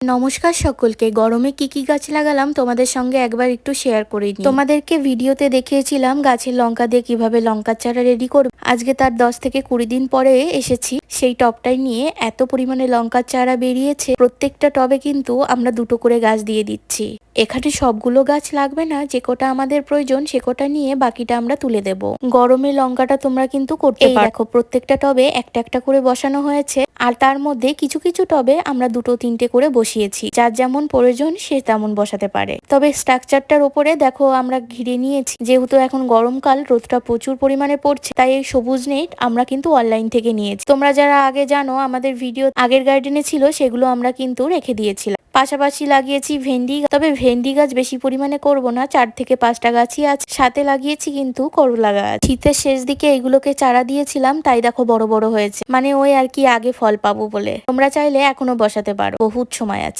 নমস্কার সকলকে। গরমে কি কি গাছ লাগালাম তোমাদের সঙ্গে একবার একটু শেয়ার করে নিই। তোমাদেরকে ভিডিওতে দেখিয়েছিলাম গাছের লঙ্কা দিয়ে কিভাবে লঙ্কার চারা রেডি করব। আজকে তার 10 থেকে 20 দিন পরে এসেছি সেই টবটাই নিয়ে। এত পরিমাণে লঙ্কার চারা বেরিয়েছে, প্রত্যেকটা টবে কিন্তু আমরা দুটো করে গাছ দিয়ে দিচ্ছি। এখানে সবগুলো গাছ লাগবে না, যে কটা আমাদের প্রয়োজন সে কটা নিয়ে বাকিটা আমরা তুলে দেব। গরমে লঙ্কাটা তোমরা কিন্তু করতে পারো। দেখো প্রত্যেকটা টবে একটা একটা করে বসানো হয়েছে, আর তার মধ্যে কিছু কিছু টবে আমরা দুটো তিনটে করে বসিয়েছি। যার যেমন প্রয়োজন সে তেমন বসাতে পারে। তবে স্ট্রাকচারটার উপরে দেখো আমরা ঘিরে নিয়েছি, যেহেতু এখন গরমকাল, রোদটা প্রচুর পরিমাণে পড়ছে, তাই এই সবুজ নেট আমরা কিন্তু অনলাইন থেকে নিয়েছি। তোমরা যারা আগে জানো আমাদের ভিডিও আগের গার্ডেনে ছিল, সেগুলো আমরা কিন্তু রেখে দিয়েছিলাম। পাশাপাশি লাগিয়েছি ভেন্ডি, তবে ভেন্ডি গাছ বেশি পরিমাণে করব না, 4 থেকে 5টা গাছই আছে। সাথে লাগিয়েছি কিন্তু করলা গাছ। শীতের শেষ দিকে এগুলোকে চারা দিয়েছিলাম, তাই দেখো বড় বড় হয়েছে, মানে ওই আর কি আগে ফল পাবো বলে। তোমরা চাইলে এখনো বসাতে পারো, বহুত সময় আছে।